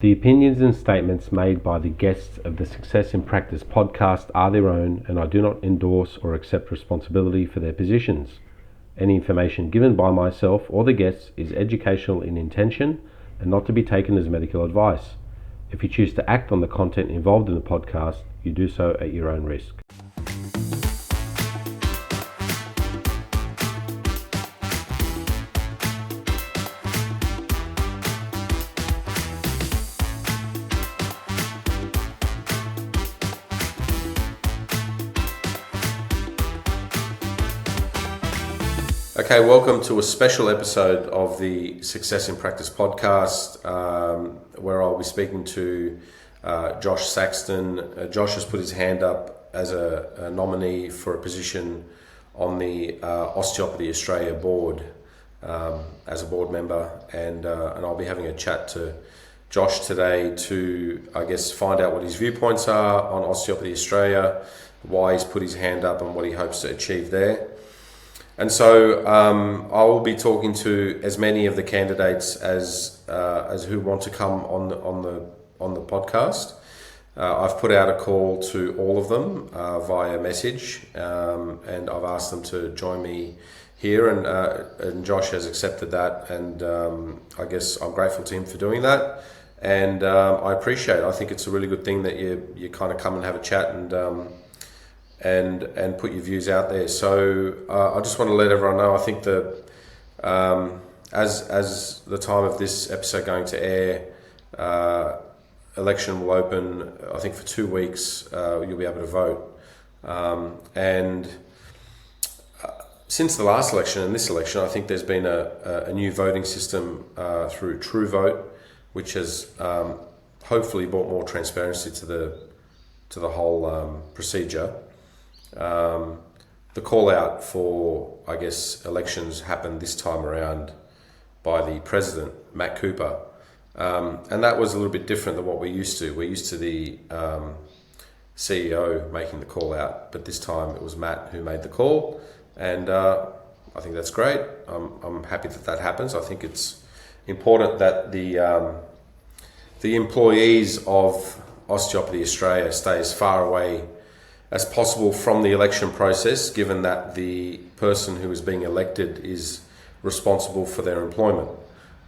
The opinions and statements made by the guests of the Success in Practice podcast are their own, and I do not endorse or accept responsibility for their positions. Any information given by myself or the guests is educational in intention and not to be taken as medical advice. If you choose to act on the content involved in the podcast, you do so at your own risk. Okay, welcome to a special episode of the Success in Practice podcast, where I'll be speaking to Josh Saxton. Josh has put his hand up as a nominee for a position on the Osteopathy Australia board as a board member, and I'll be having a chat to Josh today to, I guess, find out what his viewpoints are on Osteopathy Australia, why he's put his hand up and what he hopes to achieve there. And so I will be talking to as many of the candidates as who want to come on the podcast. I've put out a call to all of them via message, and I've asked them to join me here, and Josh has accepted that, and I guess I'm grateful to him for doing that, and I appreciate it. I think it's a really good thing that you kind of come and have a chat and put your views out there. So I just want to let everyone know, I think that as the time of this episode going to air, election will open, I think, for 2 weeks. You'll be able to vote. And since the last election and this election, I think there's been a new voting system through True Vote, which has hopefully brought more transparency to the whole procedure. The call out for, I guess, elections happened this time around by the president, Matt Cooper. And that was a little bit different than what we're used to. We're used to the CEO making the call out, but this time it was Matt who made the call. And I think that's great. I'm happy that happens. I think it's important that the employees of Osteopathy Australia stay as far away as possible from the election process, given that the person who is being elected is responsible for their employment.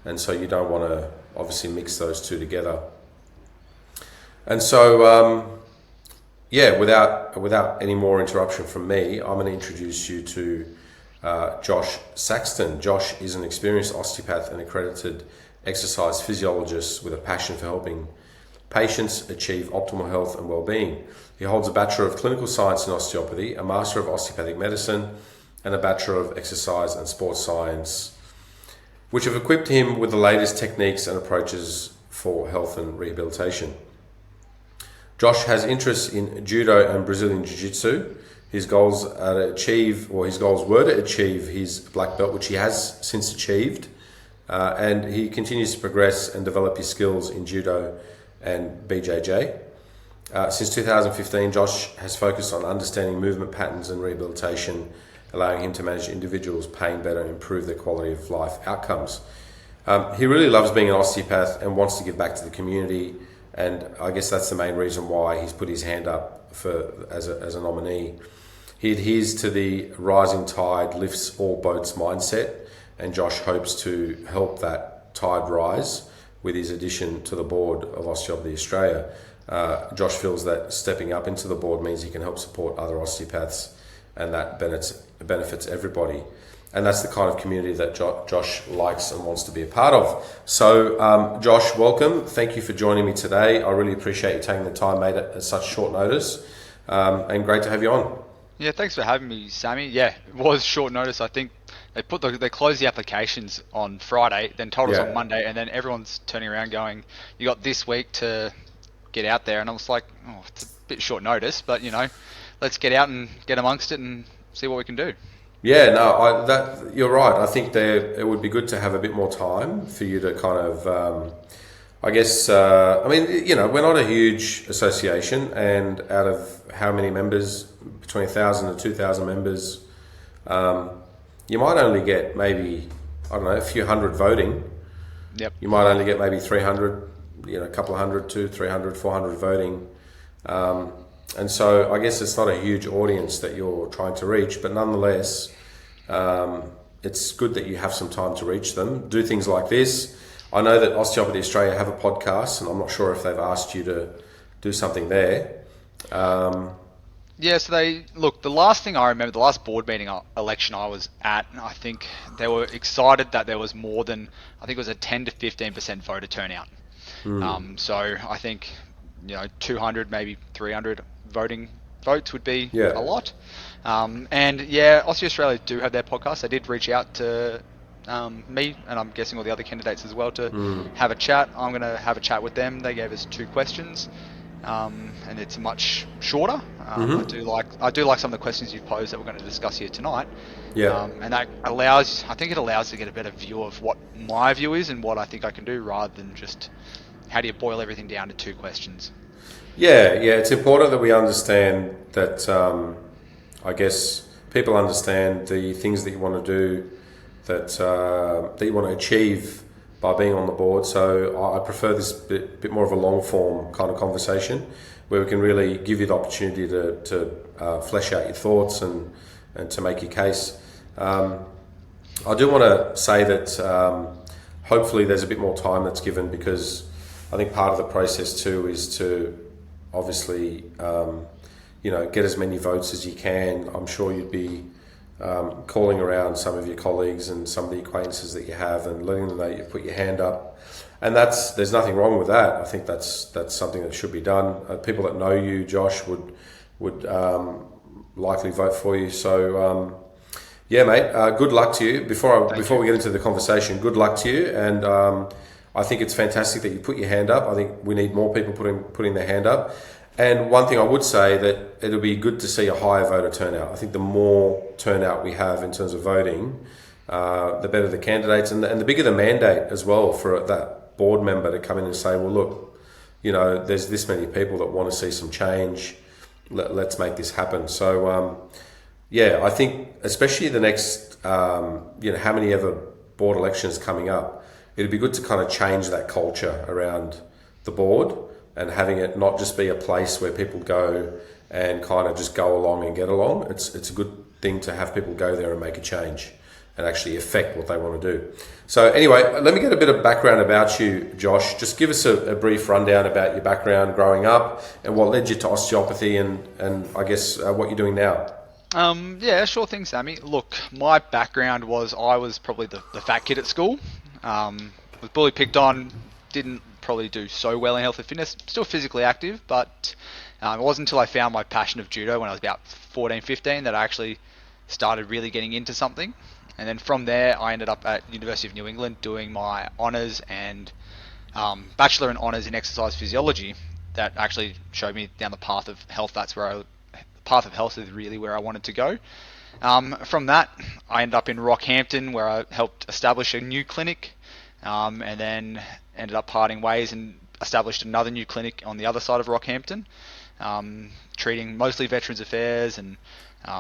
And so you don't want to obviously mix those two together. And so, without any more interruption from me, I'm going to introduce you to Josh Saxton. Josh is an experienced osteopath and accredited exercise physiologist with a passion for helping patients achieve optimal health and well-being. He holds a Bachelor of Clinical Science in Osteopathy, a Master of Osteopathic Medicine, and a Bachelor of Exercise and Sports Science, which have equipped him with the latest techniques and approaches for health and rehabilitation. Josh has interests in judo and Brazilian jiu-jitsu. His goals were to achieve his black belt, which he has since achieved, and he continues to progress and develop his skills in judo and BJJ. Since 2015, Josh has focused on understanding movement patterns and rehabilitation, allowing him to manage individuals' pain better and improve their quality of life outcomes. He really loves being an osteopath and wants to give back to the community, and I guess that's the main reason why he's put his hand up as a nominee. He adheres to the rising tide lifts all boats mindset, and Josh hopes to help that tide rise with his addition to the board of Osteopathy Australia. Josh feels that stepping up into the board means he can help support other osteopaths, and that benefits everybody. And that's the kind of community that Josh likes and wants to be a part of. So, Josh, welcome. Thank you for joining me today. I really appreciate you taking the time, mate, at such short notice, and great to have you on. Yeah, thanks for having me, Sammy. Yeah, it was short notice. I think they closed the applications on Friday, then told us on Monday, and then everyone's turning around going, "You got this week to get out there." And I was like, "Oh, it's a bit short notice, but let's get out and get amongst it and see what we can do." Yeah, no, you're right. I think it would be good to have a bit more time for you to kind of, I guess, we're not a huge association, and out of how many members, between 1,000 and 2,000 members, you might only get maybe, a few hundred voting. Yep. You might only get maybe 300 a couple of hundred, 200, 300, 400 voting. And so I guess it's not a huge audience that you're trying to reach, but nonetheless, it's good that you have some time to reach them. Do things like this. I know that Osteopathy Australia have a podcast, and I'm not sure if they've asked you to do something there. Yeah, so the last thing I remember, the last board meeting election I was at, I think they were excited that there was more than, I think it was a 10 to 15% voter turnout. So I think, 200, maybe 300 votes would be a lot. And yeah, Osteo Australia do have their podcast. They did reach out to me, and I'm guessing all the other candidates as well, to have a chat. I'm going to have a chat with them. They gave us 2 questions. And it's much shorter. I do like some of the questions you've posed that we're going to discuss here tonight. And that allows to get a better view of what my view is and what I think I can do, rather than just how do you boil everything down to 2 questions. Yeah, it's important that we understand that. I guess people understand the things that you want to do, that you want to achieve by being on the board. So I prefer this bit more of a long form kind of conversation, where we can really give you the opportunity to flesh out your thoughts and to make your case. I do want to say that hopefully there's a bit more time that's given, because I think part of the process too is to obviously get as many votes as you can. I'm sure you'd be calling around some of your colleagues and some of the acquaintances that you have and letting them know you've put your hand up. And there's nothing wrong with that. I think that's something that should be done. People that know you, Josh, would likely vote for you. So mate, good luck to you. Before we get into the conversation, good luck to you. And I think it's fantastic that you put your hand up. I think we need more people putting their hand up. And one thing I would say, that it'll be good to see a higher voter turnout. I think the more turnout we have in terms of voting, the better the candidates, and the bigger the mandate as well for that board member to come in and say, well, look, there's this many people that want to see some change. Let's make this happen. So, I think especially the next, how many ever board elections coming up, it'd be good to kind of change that culture around the board, and having it not just be a place where people go and kind of just go along and get along. It's a good thing to have people go there and make a change and actually affect what they want to do. So anyway, let me get a bit of background about you, Josh. Just give us a brief rundown about your background growing up and what led you to osteopathy, and I guess what you're doing now. Sure thing, Sammy. Look, my background was, I was probably the fat kid at school. Was bully picked on, didn't probably do so well in health and fitness, still physically active, but it wasn't until I found my passion of judo when I was about 14, 15 that I actually started really getting into something. And then from there, I ended up at University of New England doing my honours and bachelor and honours in exercise physiology. That actually showed me down the path of health. The path of health is really where I wanted to go. From that, I ended up in Rockhampton, where I helped establish a new clinic, and then ended up parting ways and established another new clinic on the other side of Rockhampton, treating mostly Veterans Affairs and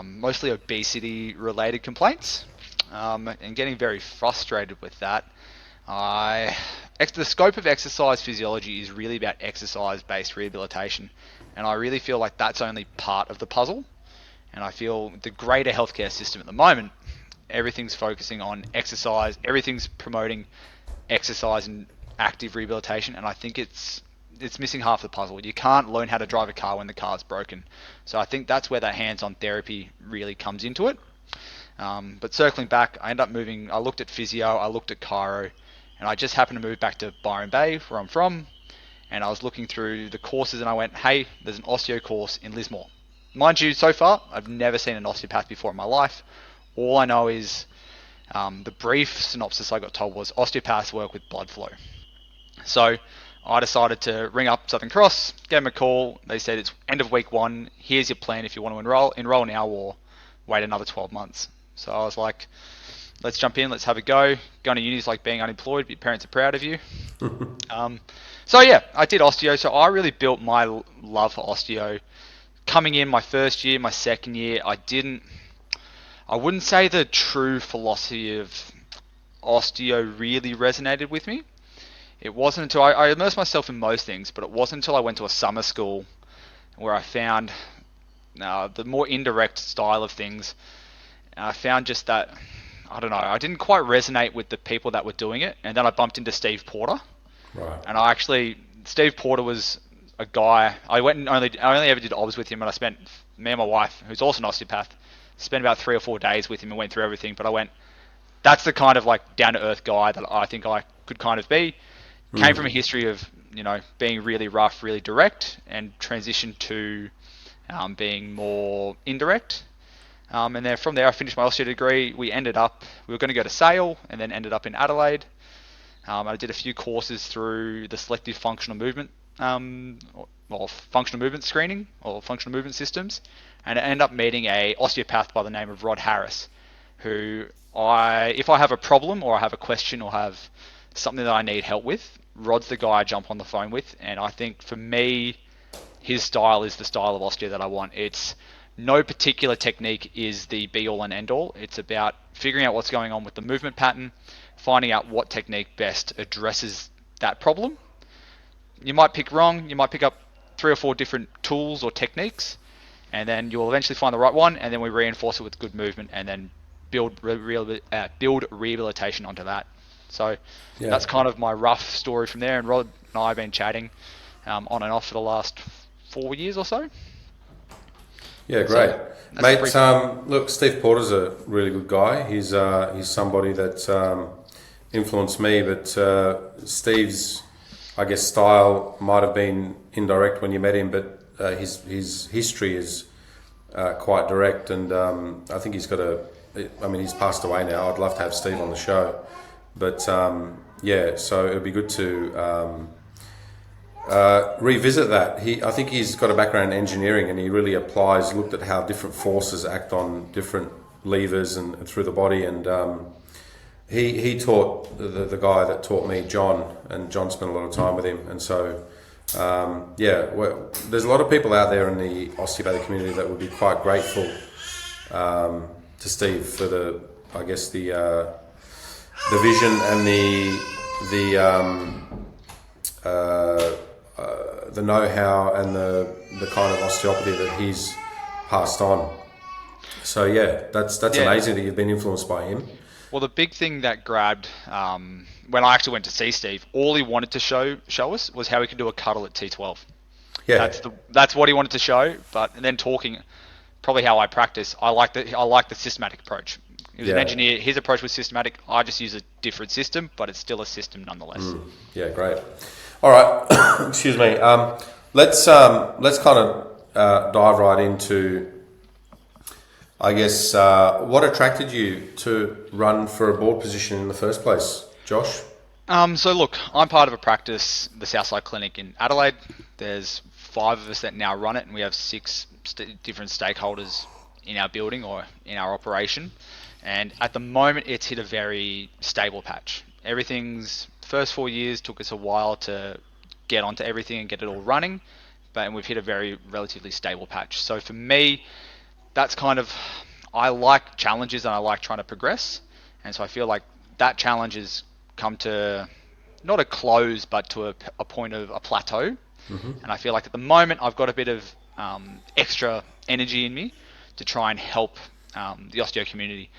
mostly obesity related complaints, and getting very frustrated with that. The scope of exercise physiology is really about exercise based rehabilitation, and I really feel like that's only part of the puzzle. And I feel the greater healthcare system at the moment, everything's focusing on exercise, everything's promoting exercise and active rehabilitation, and I think it's missing half the puzzle. You can't learn how to drive a car when the car's broken. So I think that's where that hands-on therapy really comes into it. But circling back, I looked at physio, I looked at chiro, and I just happened to move back to Byron Bay, where I'm from, and I was looking through the courses and I went, hey, there's an osteo course in Lismore. Mind you, so far, I've never seen an osteopath before in my life. All I know is the brief synopsis I got told was osteopaths work with blood flow. So I decided to ring up Southern Cross, gave them a call. They said it's end of week 1. Here's your plan if you want to enroll now or wait another 12 months. So I was like, let's jump in, let's have a go. Going to uni is like being unemployed, but your parents are proud of you. So yeah, I did osteo. So I really built my love for osteo. Coming in my first year, my second year, I wouldn't say the true philosophy of osteo really resonated with me. It wasn't until I immersed myself in most things, but it wasn't until I went to a summer school where I found the more indirect style of things. I found just that, I don't know, I didn't quite resonate with the people that were doing it. And then I bumped into Steve Porter. Right. And Steve Porter was a guy, I only ever did obs with him, and I spent, me and my wife, who's also an osteopath, spent about 3 or 4 days with him and went through everything. But I went, that's the kind of like down to earth guy that I think I could kind of be. Came from a history of, being really rough, really direct, and transitioned to being more indirect. And then from there, I finished my osteo degree. We were going to go to Sale, and then ended up in Adelaide. I did a few courses through the selective functional movement, or functional movement screening, or functional movement systems, and I ended up meeting a osteopath by the name of Rod Harris, who if I have a problem or I have a question or have something that I need help with, Rod's the guy I jump on the phone with. And I think for me, his style is the style of osteo that I want. It's no particular technique is the be all and end all. It's about figuring out what's going on with the movement pattern, finding out what technique best addresses that problem. You might pick wrong, you might pick up 3 or 4 different tools or techniques, and then you'll eventually find the right one, and then we reinforce it with good movement, and then build rehabilitation onto that. So that's kind of my rough story from there. And Rod and I have been chatting on and off for the last 4 years or so. Yeah, great. So, mate, look, Steve Porter's a really good guy. He's somebody that influenced me, but Steve's, I guess, style might have been indirect when you met him, but his history is quite direct, and I think he's passed away now. I'd love to have Steve on the show. But so it would be good to revisit that. I think he's got a background in engineering, and he really looked at how different forces act on different levers and through the body. And he taught the guy that taught me, John, and John spent a lot of time with him. And so, there's a lot of people out there in the osteopathic community that would be quite grateful to Steve for the vision and the know-how and the kind of osteopathy that he's passed on. So that's amazing that you've been influenced by him. Well, the big thing that grabbed when I actually went to see Steve, all he wanted to show us was how he could do a cuddle at T12. Yeah, that's what he wanted to show. But then talking, probably how I practice, I like the systematic approach. He was an engineer. His approach was systematic. I just use a different system, but it's still a system nonetheless. Yeah, great. All right, excuse me. Let's kind of dive right into, I guess, what attracted you to run for a board position in the first place, Josh? So look, I'm part of a practice, the Southside Clinic in Adelaide. There's 5 of us that now run it, and we have 6 different stakeholders in our building or in our operation. And at the moment, it's hit a very stable patch. Everything's first 4 years took us a while to get onto everything and get it all running, and we've hit a very relatively stable patch. So for me, that's kind of, I like challenges and I like trying to progress. And so I feel like that challenge has come to not a close, but to a point of a plateau. Mm-hmm. And I feel like at the moment, I've got a bit of extra energy in me to try and help the osteo community.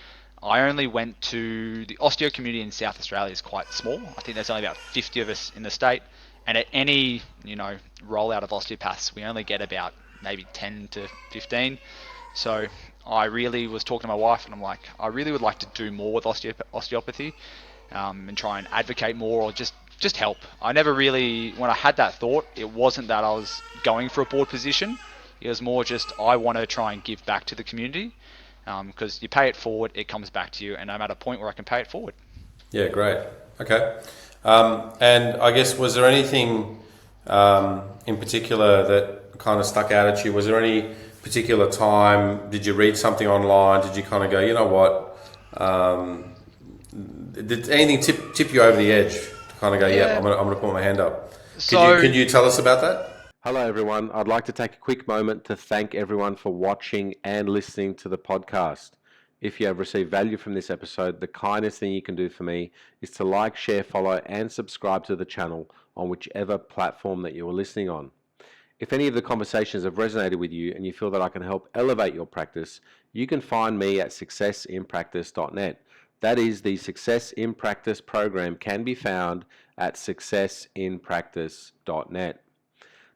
I only went to the osteo community in South Australia is quite small. I think there's only about 50 of us in the state, and at any rollout of osteopaths, we only get about maybe 10 to 15. So I really was talking to my wife, and I'm like, I really would like to do more with osteopathy, and try and advocate more, or just help. I never really, when I had that thought, it wasn't that I was going for a board position. It was more just I want to try and give back to the community. Because you pay it forward, it comes back to you, and I'm at a point where I can pay it forward. Yeah, great. Okay. And I guess, was there anything in particular that kind of stuck out at you? Was there any particular time, did you read something online? Did you kind of go, you know what? Did anything tip you over the edge to kind of go, I'm going to put my hand up? Could you tell us about that? Hello everyone, I'd like to take a quick moment to thank everyone for watching and listening to the podcast. If you have received value from this episode, the kindest thing you can do for me is to like, share, follow, and subscribe to the channel on whichever platform that you are listening on. If any of the conversations have resonated with you and you feel that I can help elevate your practice, you can find me at successinpractice.net. That is, the Success in Practice program can be found at successinpractice.net.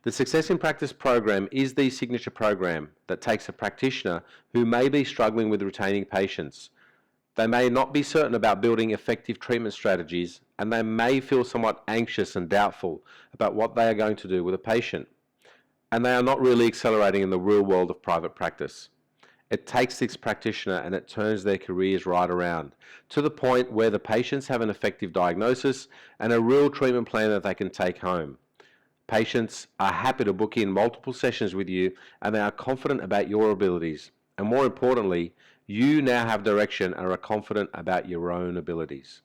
The Success in Practice program is the signature program that takes a practitioner who may be struggling with retaining patients. They may not be certain about building effective treatment strategies, and they may feel somewhat anxious and doubtful about what they are going to do with a patient. And they are not really accelerating in the real world of private practice. It takes this practitioner and it turns their careers right around to the point where the patients have an effective diagnosis and a real treatment plan that they can take home. Patients are happy to book in multiple sessions with you and they are confident about your abilities. And more importantly, you now have direction and are confident about your own abilities.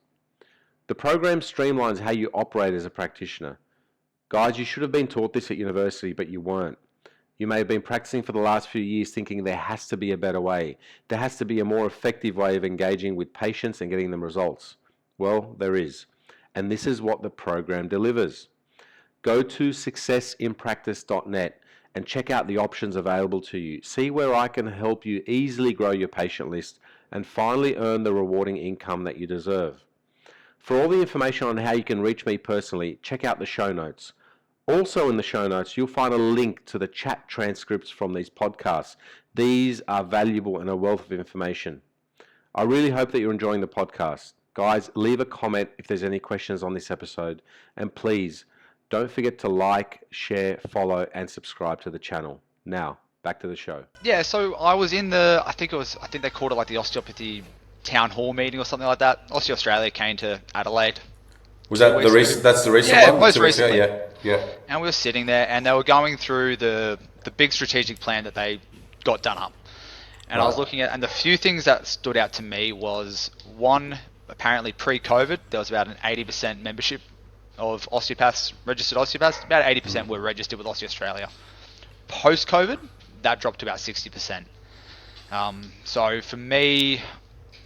The program streamlines how you operate as a practitioner. Guys, you should have been taught this at university, but you weren't. You may have been practicing for the last few years thinking there has to be a better way. There has to be a more effective way of engaging with patients and getting them results. Well, there is. And this is what the program delivers. Go to successinpractice.net and check out the options available to you. See where I can help you easily grow your patient list and finally earn the rewarding income that you deserve. For all the information on how you can reach me personally, check out the show notes. Also in the show notes, you'll find a link to the chat transcripts from these podcasts. These are valuable and a wealth of information. I really hope that you're enjoying the podcast. Guys, leave a comment if there's any questions on this episode. And please, don't forget to like, share, follow, and subscribe to the channel. Now, back to the show. Yeah, so I was in the, I think they called it like the Osteopathy town hall meeting or something like that. Osteo Australia came to Adelaide. Was that the recent? That's the recent one. Most recently. Yeah. And we were sitting there, and they were going through the big strategic plan that they got done up. And I was looking at, and the few things that stood out to me was one, apparently pre-COVID, there was about an 80% membership of osteopaths, registered osteopaths. About 80% were registered with Osteo Australia. Post-COVID, that dropped to about 60%. So for me,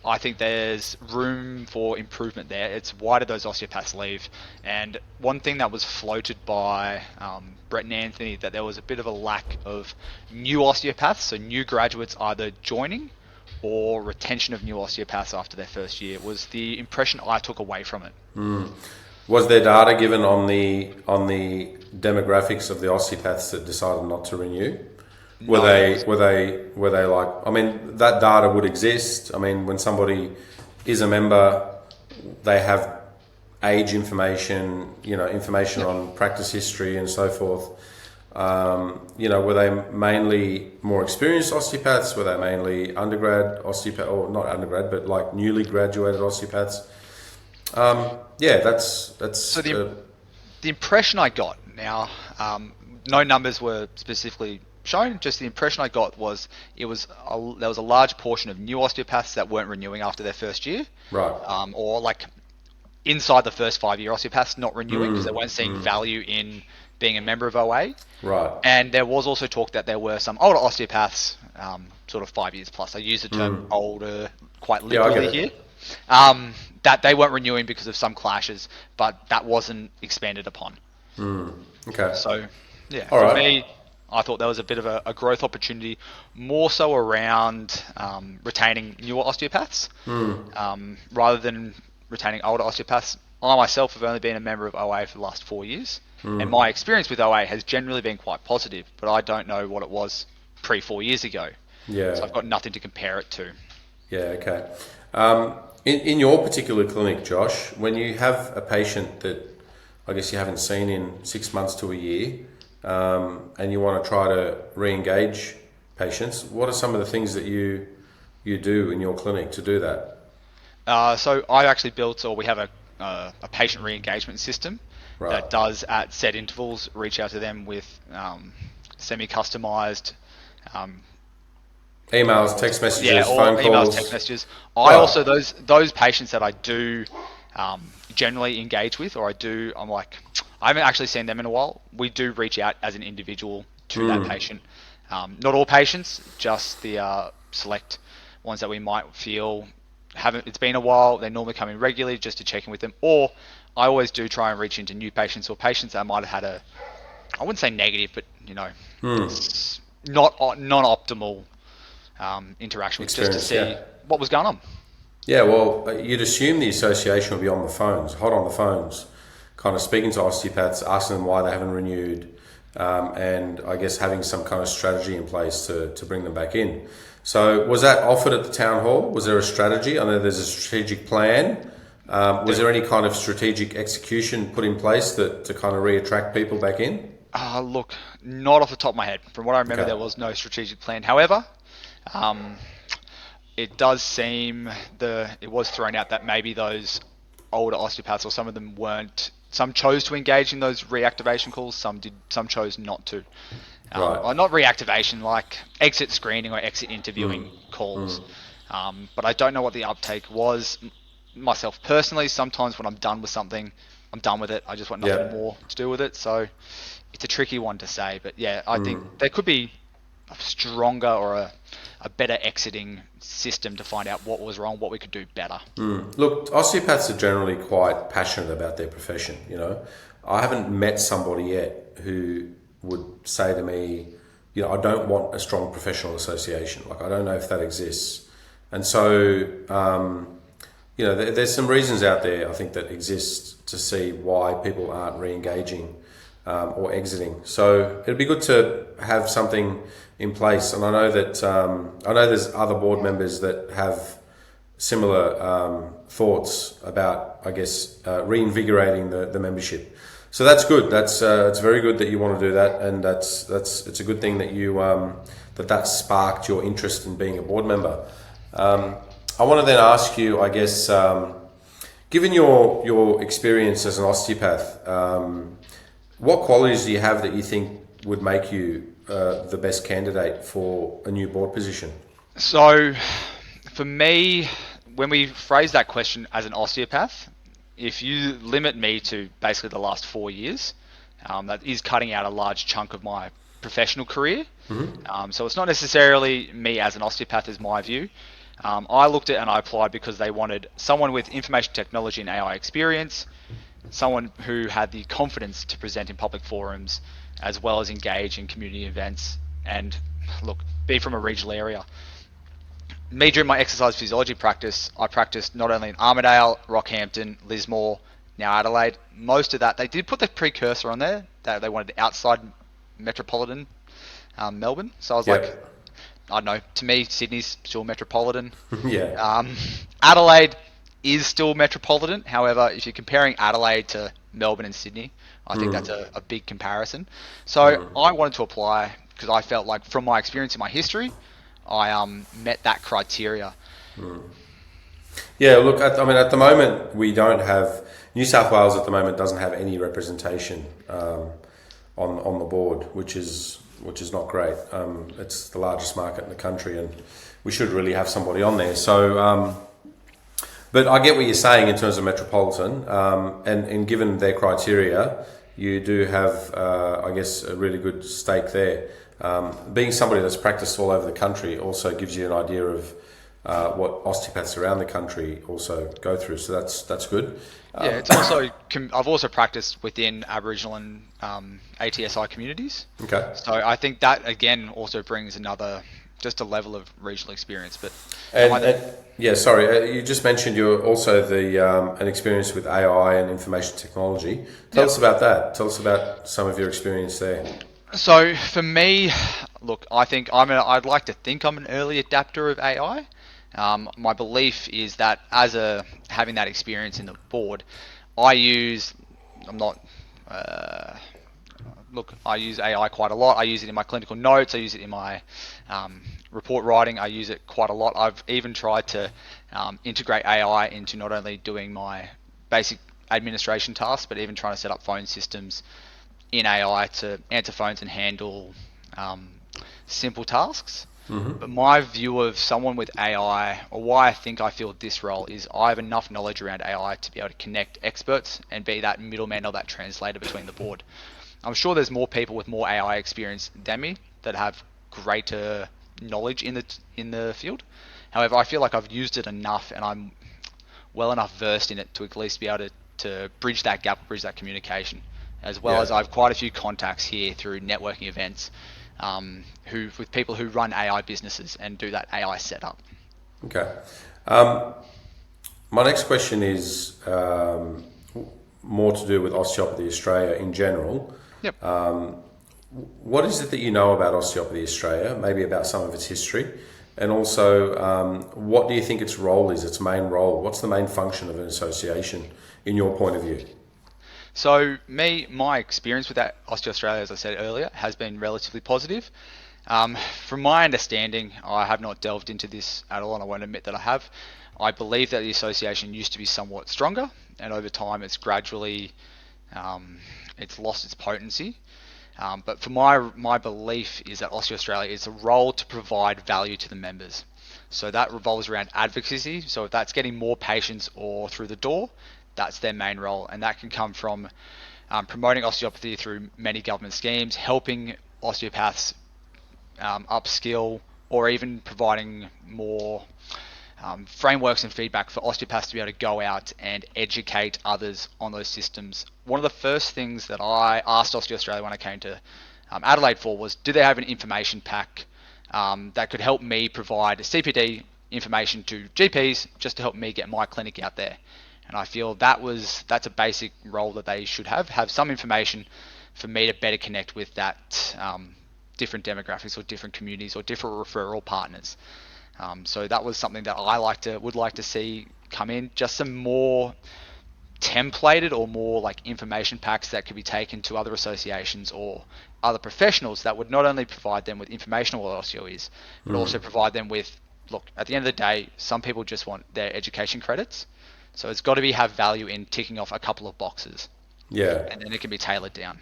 I think there's room for improvement there. It's why did those osteopaths leave? And one thing that was floated by Brett and Anthony, that there was a bit of a lack of new osteopaths, so new graduates either joining or retention of new osteopaths after their first year, was the impression I took away from it. Was there data given on the demographics of the osteopaths that decided not to renew? Were they like, I mean, that data would exist. I mean, when somebody is a member, they have age information, information on practice history and so forth. Were they mainly more experienced osteopaths? Were they mainly undergrad osteopath, or not undergrad, but like newly graduated osteopaths? That's so the impression I got now. No numbers were specifically shown. Just the impression I got was there was a large portion of new osteopaths that weren't renewing after their first year, right? Or like inside the first 5 year osteopaths not renewing because they weren't seeing value in being a member of OA. Right. And there was also talk that there were some older osteopaths, sort of 5 years plus. I use the term older quite liberally here. That they weren't renewing because of some clashes, but that wasn't expanded upon. Okay. So, yeah, All for right. me, I thought there was a bit of a growth opportunity, more so around retaining newer osteopaths rather than retaining older osteopaths. I myself have only been a member of OA for the last 4 years, and my experience with OA has generally been quite positive, but I don't know what it was pre-4 years ago. Yeah. So I've got nothing to compare it to. Yeah, okay. In your particular clinic, Josh, when you have a patient that I guess you haven't seen in 6 months to a year, and you want to try to re-engage patients, what are some of the things that you do in your clinic to do that? So I actually built, or we have a patient re-engagement system that does at set intervals reach out to them with semi-customized emails, text messages, phone calls. Emails, text messages. I also those patients that I do generally engage with, or I haven't actually seen them in a while. We do reach out as an individual to that patient. Not all patients, just the select ones that we might feel haven't, it's been a while, they normally come in regularly just to check in with them. Or I always do try and reach into new patients or patients that might have had I wouldn't say negative, but it's not non-optimal interaction with, just to see what was going on. Yeah, well, you'd assume the association would be on the phones, hot on the phones, kind of speaking to osteopaths, asking them why they haven't renewed, and I guess having some kind of strategy in place to bring them back in. So was that offered at the town hall? Was there a strategy? I know there's a strategic plan. Was there any kind of strategic execution put in place to kind of re-attract people back in? Look, not off the top of my head. From what I remember, there was no strategic plan. However, it does seem it was thrown out that maybe those older osteopaths, or some of them weren't. Some chose to engage in those reactivation calls. Some did. Some chose not to. Well, not reactivation, like exit screening or exit interviewing calls. But I don't know what the uptake was. Myself personally, sometimes when I'm done with something, I'm done with it. I just want nothing more to do with it. So it's a tricky one to say. But yeah, I think there could be a stronger or a better exiting system to find out what was wrong, what we could do better. Look, osteopaths are generally quite passionate about their profession. I haven't met somebody yet who would say to me, I don't want a strong professional association. Like, I don't know if that exists. And so, there's some reasons out there, I think, that exist to see why people aren't re-engaging or exiting. So it'd be good to have something in place. And I know that there's other board members that have similar thoughts about, I guess, reinvigorating the membership. So that's good. It's very good that you want to do that, and it's a good thing that you that sparked your interest in being a board member. I want to then ask you, I guess, given your experience as an osteopath, what qualities do you have that you think would make you the best candidate for a new board position? So, for me, when we phrase that question as an osteopath, if you limit me to basically the last 4 years, that is cutting out a large chunk of my professional career. So it's not necessarily me as an osteopath is my view. I looked at and I applied because they wanted someone with information technology and AI experience, someone who had the confidence to present in public forums, as well as engage in community events and be from a regional area. Me, during my exercise physiology practice, I practiced not only in Armidale, Rockhampton, Lismore, now Adelaide. Most of that, they did put the precursor on there that they wanted outside metropolitan Melbourne. So I was like, I don't know, to me, Sydney's still metropolitan. Adelaide is still metropolitan. However, if you're comparing Adelaide to Melbourne and Sydney, I think that's a big comparison. So I wanted to apply because I felt like, from my experience in my history, I met that criteria. Yeah, look, at the moment we don't have, New South Wales at the moment doesn't have any representation on the board, which is not great. It's the largest market in the country, and we should really have somebody on there. So, but I get what you're saying in terms of metropolitan, and given their criteria, you do have, I guess, a really good stake there. Being somebody that's practiced all over the country also gives you an idea of what osteopaths around the country also go through. So that's good. It's also, I've also practiced within Aboriginal and ATSI communities. Okay. So I think that again also brings just a level of regional experience. But you just mentioned you're also an experience with AI and information technology. Tell us about that. Tell us about some of your experience there. So for me, look, I think I'd like to think I'm an early adapter of AI. My belief is that having that experience in the board, I use AI quite a lot. I use it in my clinical notes. I use it in my report writing. I use it quite a lot. I've even tried to integrate AI into not only doing my basic administration tasks, but even trying to set up phone systems in AI to answer phones and handle simple tasks. But my view of someone with AI, or why I feel this role, is I have enough knowledge around AI to be able to connect experts and be that middleman or that translator between the board. I'm sure there's more people with more AI experience than me that have greater knowledge in the field. However, I feel like I've used it enough and I'm well enough versed in it to at least be able to bridge that gap, bridge that communication, as well as I have quite a few contacts here through networking events with people who run AI businesses and do that AI setup. Okay. My next question is more to do with Osteopathy Australia in general. Yep. What is it that you know about Osteopathy Australia, maybe about some of its history? And also, what do you think its role is, its main role? What's the main function of an association in your point of view? So my experience with that Osteo Australia, as I said earlier, has been relatively positive. From my understanding, I have not delved into this at all, and I won't admit that I have. I believe that the association used to be somewhat stronger, and over time it's gradually it's lost its potency. But for my belief is that Osteo Australia is a role to provide value to the members. So that revolves around advocacy. So if that's getting more patients or through the door, that's their main role, and that can come from promoting osteopathy through many government schemes, helping osteopaths upskill, or even providing more frameworks and feedback for osteopaths to be able to go out and educate others on those systems. One of the first things that I asked Osteo Australia when I came to Adelaide for was, do they have an information pack that could help me provide CPD information to GPs just to help me get my clinic out there? And I feel that's a basic role that they should have some information for me to better connect with that different demographics or different communities or different referral partners. So that was something that I would like to see come in, just some more templated or more like information packs that could be taken to other associations or other professionals that would not only provide them with information on what osteo is, but also provide them with, look, at the end of the day, some people just want their education credits. So it's got to have value in ticking off a couple of boxes. Yeah. And then it can be tailored down.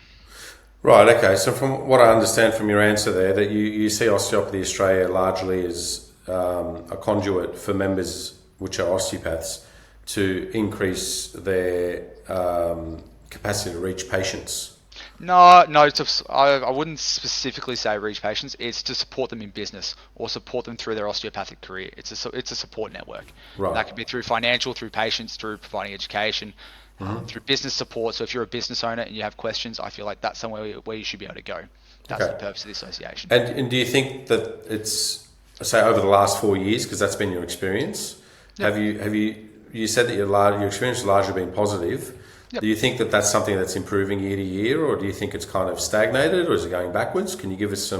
Right, okay. So from what I understand from your answer there, that you see Osteopathy Australia largely as a conduit for members, which are osteopaths, to increase their capacity to reach patients. No, I wouldn't specifically say reach patients. It's to support them in business or support them through their osteopathic career. It's a support network. Right. And that could be through financial, through patients, through providing education, through business support. So if you're a business owner and you have questions, I feel like that's somewhere where you should be able to go. That's the purpose of the association. And do you think that it's, say, over the last 4 years, because that's been your experience, Yep. you said that your experience has largely been positive. Yep. Do you think that that's something that's improving year to year, or do you think it's kind of stagnated, or is it going backwards? Can you give us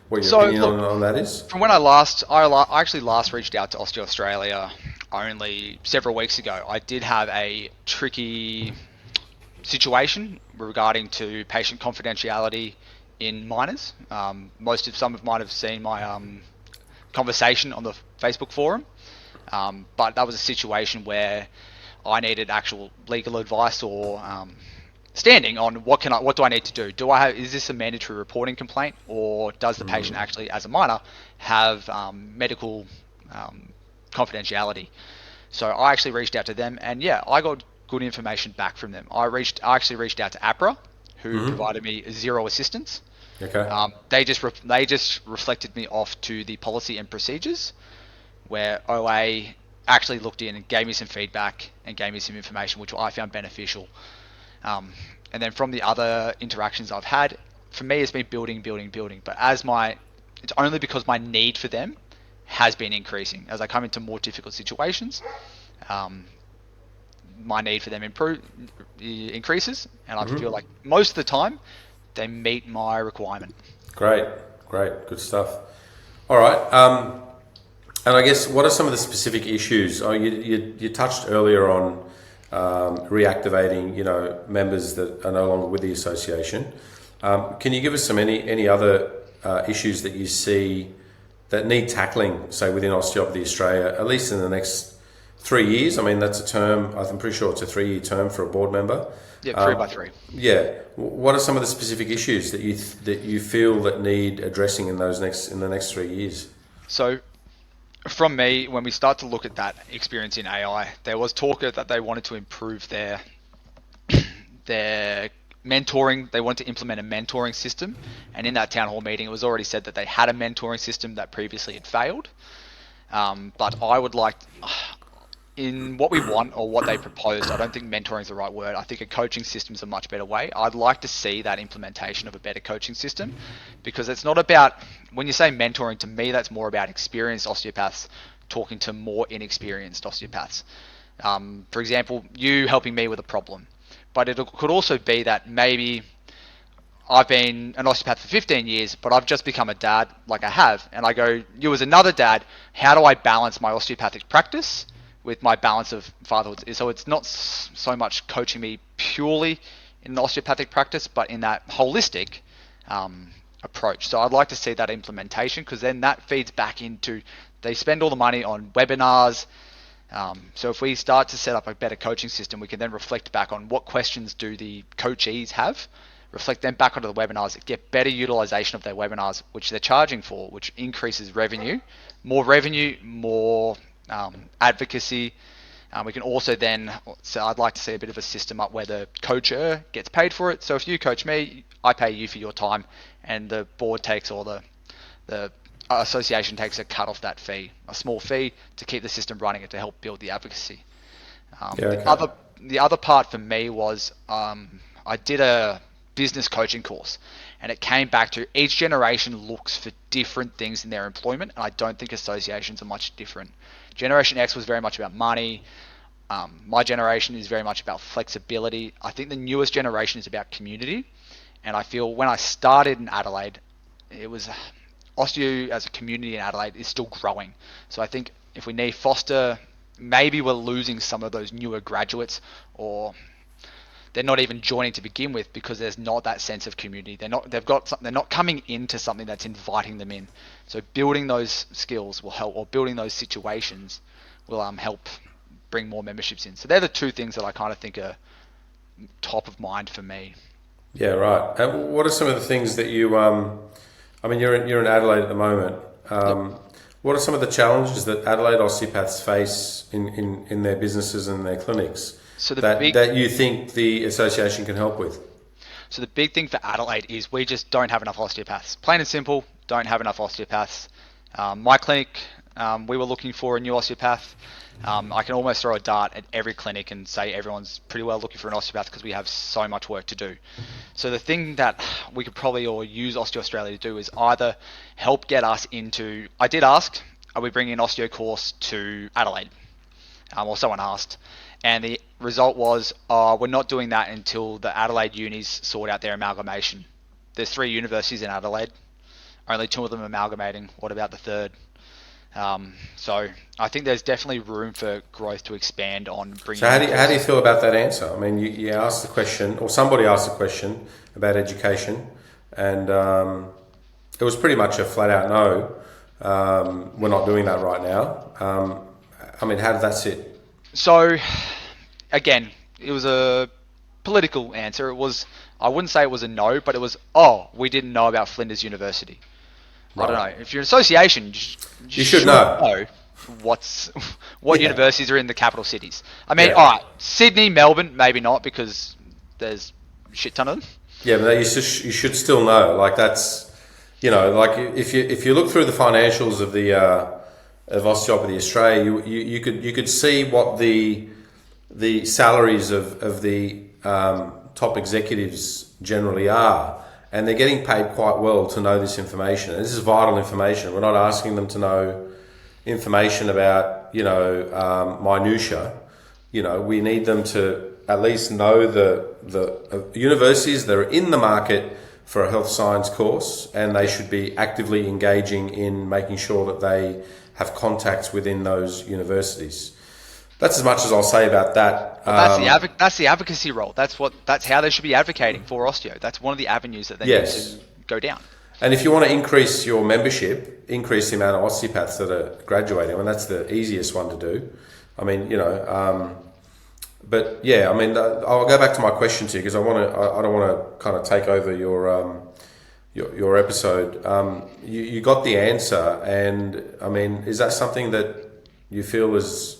what your opinion on that is? From when I actually last reached out to Osteo Australia only several weeks ago. I did have a tricky situation regarding to patient confidentiality in minors. Some of might have seen my conversation on the Facebook forum, but that was a situation where I needed actual legal advice or standing on what do I need to do? Is this a mandatory reporting complaint, or does the patient actually, as a minor, have medical confidentiality? So I actually reached out to them, and yeah, I got good information back from them. I actually reached out to APRA, who provided me zero assistance. Okay. They just reflected me off to the policy and procedures, where OA actually looked in and gave me some feedback and gave me some information, which I found beneficial. And then from the other interactions I've had, for me, it's been building. But it's only because my need for them has been increasing as I come into more difficult situations. My need for them increases, and I feel like most of the time they meet my requirement. Great, good stuff. All right. And I guess, what are some of the specific issues? You touched earlier on reactivating, members that are no longer with the association. Can you give us any other issues that you see that need tackling, say, within Osteopathy Australia, at least in the next 3 years? I mean, that's a term. I'm pretty sure it's a 3-year term for a board member. Yeah, 3 by 3. Yeah. What are some of the specific issues that you feel that need addressing in the next 3 years? So, from me, when we start to look at that experience in AI, there was talk that they wanted to improve their mentoring. They wanted to implement a mentoring system, and in that town hall meeting, it was already said that they had a mentoring system that previously had failed. But I would like, in what we want or what they proposed, I don't think mentoring is the right word. I think a coaching system is a much better way. I'd like to see that implementation of a better coaching system, because it's not about, when you say mentoring, to me, that's more about experienced osteopaths talking to more inexperienced osteopaths. For example, you helping me with a problem. But it could also be that maybe I've been an osteopath for 15 years, but I've just become a dad, like I have, and I go, you as another dad, how do I balance my osteopathic practice with my balance of fatherhood? So it's not so much coaching me purely in an osteopathic practice, but in that holistic approach. So I'd like to see that implementation, because then that feeds back into, they spend all the money on webinars. So if we start to set up a better coaching system, we can then reflect back on what questions do the coachees have, reflect them back onto the webinars, get better utilization of their webinars, which they're charging for, which increases revenue, more advocacy. We can also then, so I'd like to see a bit of a system up where the coacher gets paid for it. So if you coach me, I pay you for your time, and the board takes, or the association takes a cut off that fee, a small fee, to keep the system running and to help build the advocacy. The other part for me was, I did a business coaching course, and it came back to each generation looks for different things in their employment, and I don't think associations are much different. Generation X was very much about money. My generation is very much about flexibility. I think the newest generation is about community, and I feel when I started in Adelaide, it was osteo as a community in Adelaide is still growing. So I think if we need foster, maybe we're losing some of those newer graduates, or they're not even joining to begin with, because there's not that sense of community. They're not coming into something that's inviting them in. So building those skills will help, or building those situations will help bring more memberships in. So they're the two things that I kind of think are top of mind for me. Yeah, right. And what are some of the things that you, I mean, you're in Adelaide at the moment. Yep. What are some of the challenges that Adelaide osteopaths face in their businesses and their clinics, So that you think the association can help with? So the big thing for Adelaide is we just don't have enough osteopaths. Plain and simple, don't have enough osteopaths. My clinic, we were looking for a new osteopath. I can almost throw a dart at every clinic and say everyone's pretty well looking for an osteopath, because we have so much work to do. So the thing that we could probably all use Osteo Australia to do is either help get us into, I did ask, are we bringing an osteo course to Adelaide? Or someone asked. And the result was, we're not doing that until the Adelaide unis sort out their amalgamation. There's 3 universities in Adelaide. Only 2 of them amalgamating. What about the third? So I think there's definitely room for growth to expand on bringing. So how do you feel about that answer? I mean, you asked the question, or somebody asked the question about education, and it was pretty much a flat out no. We're not doing that right now. I mean, how did that sit? So, again, it was a political answer. It was, I wouldn't say it was a no, but it was, we didn't know about Flinders University. Right. I don't know. If you're an association, you should know what universities are in the capital cities. I mean, all right, Sydney, Melbourne, maybe not, because there's a shit ton of them. Yeah, but you should still know. Like, that's, like if you look through the financials of the of Osteopathy Australia, you could see what the salaries of the top executives generally are, and they're getting paid quite well to know this information. And this is vital information. We're not asking them to know information about minutia. We need them to at least know the universities that are in the market for a health science course, and they should be actively engaging in making sure that they have contacts within those universities. That's as much as I'll say about that. That's the advocacy role. That's how they should be advocating for osteo. That's one of the avenues that they need to go down. And if you want to increase your membership, increase the amount of osteopaths that are graduating, and that's the easiest one to do. I mean, but yeah, I mean, I'll go back to my question to you, because I don't want to kind of take over your episode. You got the answer, and I mean, is that something that you feel is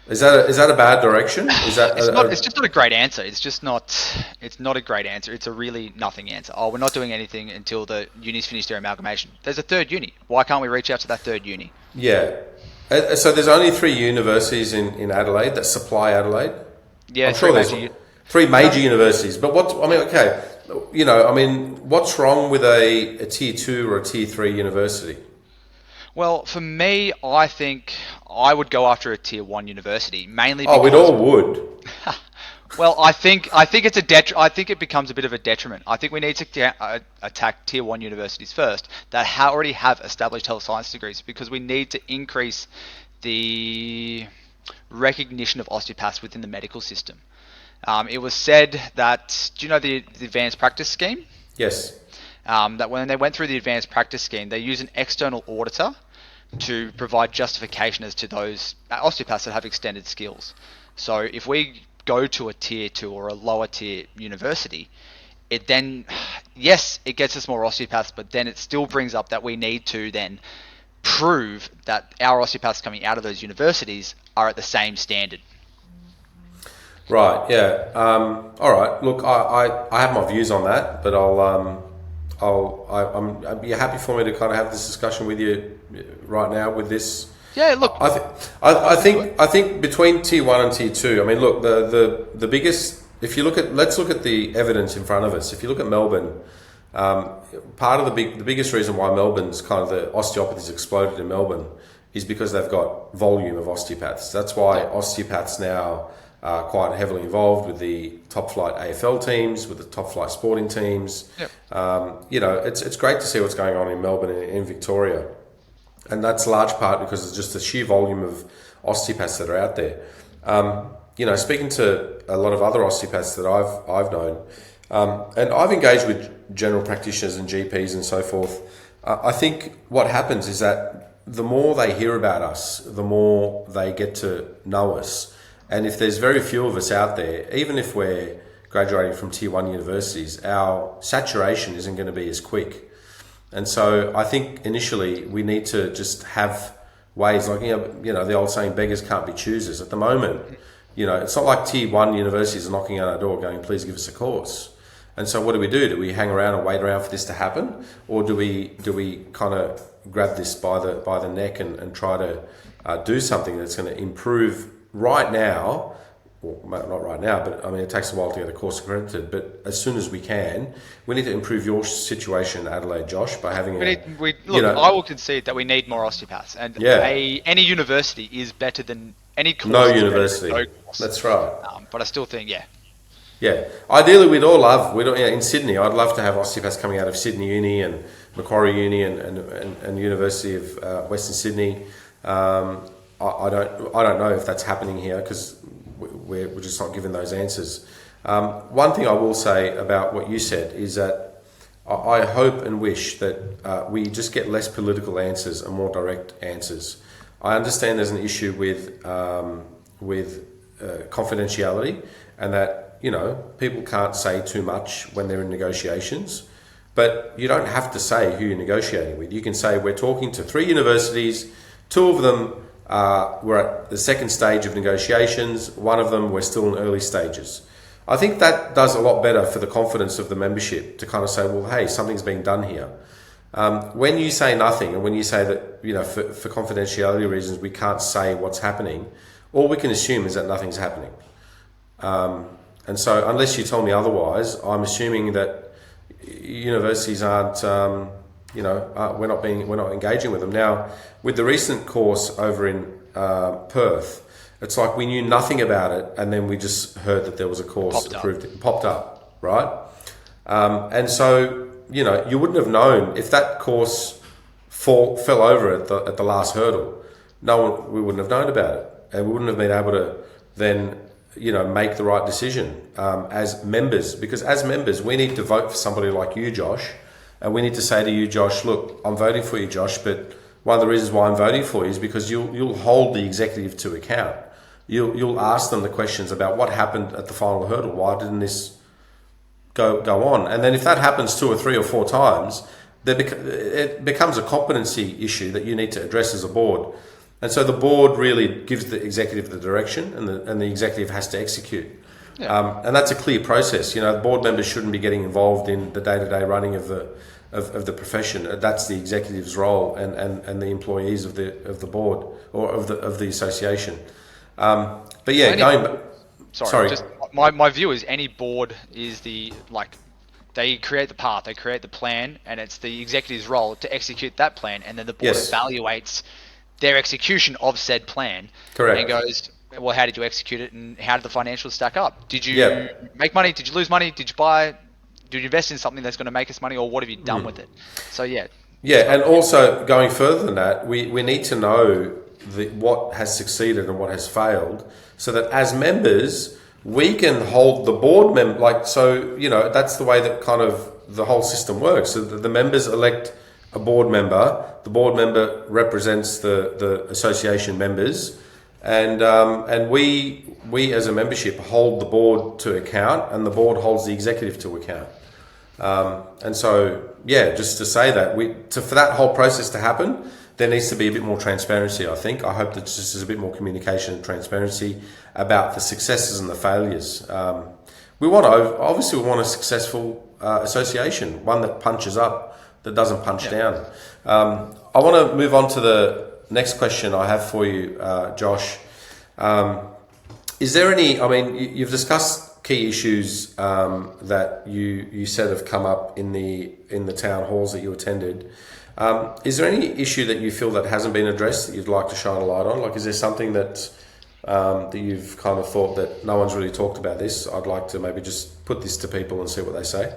that a bad direction? Is that it's just not a great answer. It's not a great answer. It's a really nothing answer. We're not doing anything until the unis finish their amalgamation. There's a third uni. Why can't we reach out to that third uni? Yeah. So there's only 3 universities in Adelaide that supply Adelaide? Yeah, I'm sure there's 3 major universities. But what's wrong with a tier 2 or a tier 3 university? Well, for me, I think I would go after a tier 1 university, mainly Oh, we'd because all would. well, I think it's I think it becomes a bit of a detriment. I think we need to attack tier 1 universities first that already have established health science degrees, because we need to increase the recognition of osteopaths within the medical system. It was said that, do you know the advanced practice scheme? Yes. That when they went through the advanced practice scheme, they use an external auditor to provide justification as to those osteopaths that have extended skills. So if we go to a tier 2 or a lower tier university, it then, yes, it gets us more osteopaths, but then it still brings up that we need to then prove that our osteopaths coming out of those universities are at the same standard. Right. Yeah. All right. Look, I have my views on that, but I'd be happy for me to kind of have this discussion with you right now with this. Yeah. Look, I think between tier 1 and tier 2. I mean, look, the biggest. If you let's look at the evidence in front of us. If you look at Melbourne, part of the biggest reason why Melbourne's kind of the osteopathy's exploded in Melbourne is because they've got volume of osteopaths. That's why osteopaths now are quite heavily involved with the top flight AFL teams, with the top flight sporting teams. Yep. It's great to see what's going on in Melbourne and in Victoria, and that's large part because it's just the sheer volume of osteopaths that are out there. Speaking to a lot of other osteopaths that I've known, and I've engaged with general practitioners and GPs and so forth. I think what happens is that the more they hear about us, the more they get to know us. And if there's very few of us out there, even if we're graduating from tier 1 universities, our saturation isn't going to be as quick. And so I think initially we need to just have ways like, the old saying, beggars can't be choosers. At the moment, it's not like tier 1 universities are knocking on our door going, please give us a course. And so what do? Do we hang around and wait around for this to happen? Or do we kind of grab this by the neck and try to do something that's going to improve right now? Well, not right now, but I mean, it takes a while to get a course accredited, but as soon as we can, we need to improve your situation in Adelaide, Josh, by having I will concede that we need more osteopaths, and any university is better than any course. No university. No course. That's right. But I still think, Yeah. Ideally, in Sydney, I'd love to have osteopaths coming out of Sydney Uni and Macquarie Uni and University of Western Sydney. I don't know if that's happening here because we're just not given those answers. One thing I will say about what you said is that I hope and wish that we just get less political answers and more direct answers. I understand there's an issue with confidentiality, and that people can't say too much when they're in negotiations. But you don't have to say who you're negotiating with. You can say we're talking to 3 universities, 2 of them we're at the second stage of negotiations, 1 of them we're still in early stages. I think that does a lot better for the confidence of the membership to kind of say, well, hey, something's being done here. When you say nothing, and when you say that, for confidentiality reasons, we can't say what's happening, all we can assume is that nothing's happening. And so unless you tell me otherwise, I'm assuming that universities aren't, we're not engaging with them. Now, with the recent course over in Perth, it's like we knew nothing about it, and then we just heard that there was a course approved. It popped up, right? And so, you wouldn't have known if that course fell over at the last hurdle. We wouldn't have known about it, and we wouldn't have been able to then make the right decision as members, because as members we need to vote for somebody like you, Josh, and we need to say to you, Josh, look, I'm voting for you, Josh, but one of the reasons why I'm voting for you is because you'll hold the executive to account. You'll ask them the questions about what happened at the final hurdle. Why didn't this go on? And then if that happens 2 or 3 or 4 times, it becomes a competency issue that you need to address as a board. And so the board really gives the executive the direction, and the executive has to execute. And that's a clear process. The board members shouldn't be getting involved in the day-to-day running of the profession. That's the executive's role, and the employees of the board or of the association. But yeah, Just my view is any board is they create the path, they create the plan, and it's the executive's role to execute that plan, and then the board evaluates their execution of said plan. Correct. And goes, well, how did you execute it, and how did the financials stack up? Did you make money? Did you lose money? Did you invest in something that's going to make us money, or what have you done with it? So yeah. Yeah, and also going further than that, we need to know what has succeeded and what has failed, so that as members we can hold the board member that's the way that kind of the whole system works. So the members elect a board member. The board member represents the association members, and we as a membership hold the board to account, and the board holds the executive to account. And so, just to say that for that whole process to happen, there needs to be a bit more transparency, I think. I hope that just there's a bit more communication and transparency about the successes and the failures. We want a successful association, one that punches up, that doesn't punch down. I want to move on to the next question I have for you, Josh. Is there any, you've discussed key issues that you said have come up in the town halls that you attended. Is there any issue that you feel that hasn't been addressed that you'd like to shine a light on? Like, is there something that you've kind of thought that no one's really talked about this? I'd like to maybe just put this to people and see what they say.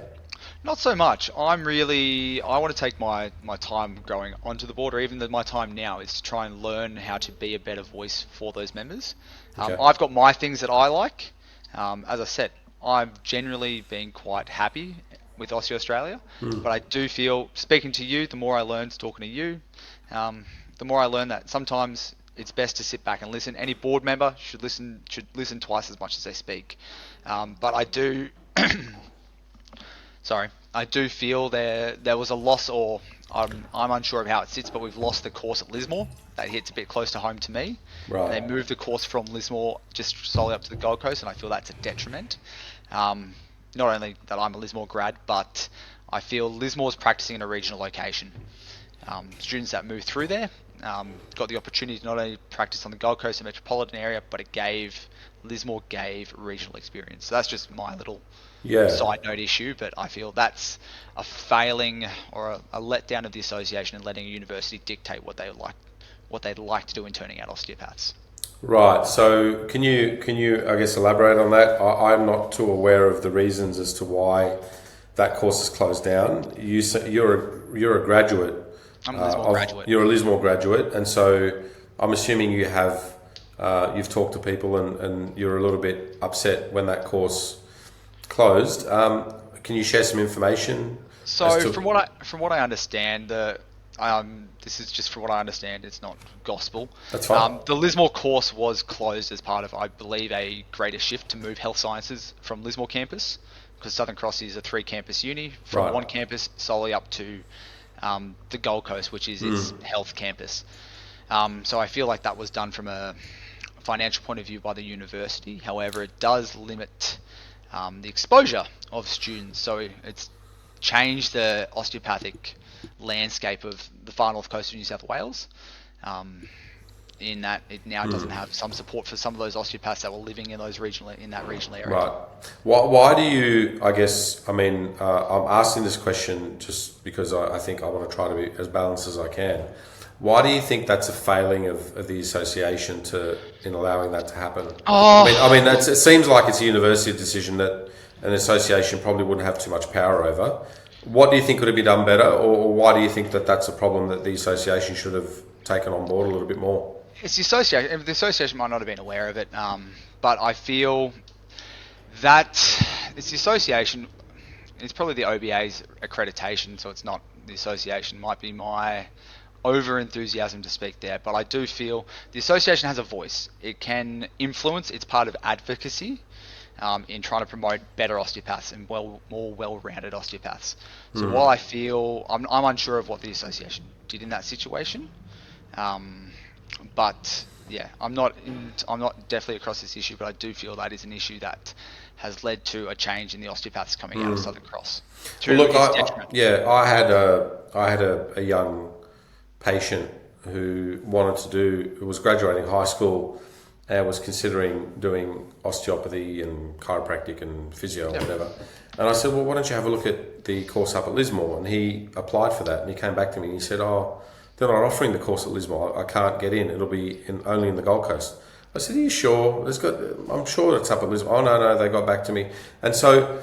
Not so much. I want to take my time going onto the board, or even my time now, is to try and learn how to be a better voice for those members. Okay. I've got my things that I like. As I said, I'm generally been quite happy with Osteo Australia, but I do feel, speaking to you, the more I learn talking to you, the more I learn that sometimes it's best to sit back and listen. Any board member should listen twice as much as they speak. But I do, I do feel there was a loss, or I'm unsure of how it sits, but we've lost the course at Lismore. That hits a bit close to home to me. Right. They moved the course from Lismore just solely up to the Gold Coast, and I feel that's a detriment. Not only that I'm a Lismore grad, but I feel Lismore's practicing in a regional location. Students that move through there got the opportunity to not only practice on the Gold Coast and metropolitan area, but Lismore gave regional experience. So that's just my little side note issue, but I feel that's a failing or a letdown of the association and letting a university dictate what they'd like to do in turning out osteopaths. Right. So can you I guess elaborate on that? I'm not too aware of the reasons as to why that course is closed down. You're a graduate. I'm a Lismore graduate. You're a Lismore graduate, and so I'm assuming you have you've talked to people and you're a little bit upset when that course closed. Can you share some information? So from what I understand, this is just from what I understand, it's not gospel. That's fine. The Lismore course was closed as part of, I believe, a greater shift to move health sciences from Lismore campus, because Southern Cross is a 3-campus uni from one campus solely up to the Gold Coast, which is its health campus. So I feel like that was done from a financial point of view by the university. However, it does limit the exposure of students. So it's changed the osteopathic landscape of the far north coast of New South Wales, in that it now doesn't have some support for some of those osteopaths that were living in that regional area. Right. Why do you, I'm asking this question just because I think I want to try to be as balanced as I can. Why do you think that's a failing of the association in allowing that to happen? It seems like it's a university decision that an association probably wouldn't have too much power over. What do you think could have been done better, or why do you think that that's a problem that the association should have taken on board a little bit more? It's the association. The association might not have been aware of it, but I feel that it's the association. It's probably the OBA's accreditation, so it's not the association. Might be my over-enthusiasm to speak there, but I do feel the association has a voice. It can influence. It's part of advocacy in trying to promote better osteopaths and more well-rounded osteopaths. So while I feel I'm unsure of what the association did in that situation, but yeah, I'm not definitely across this issue, but I do feel that is an issue that has led to a change in the osteopaths coming out of Southern Cross. Well, look, I had a young patient who was graduating high school and was considering doing osteopathy and chiropractic and physio or whatever. And I said, well, why don't you have a look at the course up at Lismore? And he applied for that, and he came back to me and he said, oh, they're not offering the course at Lismore. I can't get in. It'll be only in the Gold Coast. I said, are you sure? I'm sure it's up at Lismore. Oh, no, they got back to me. And so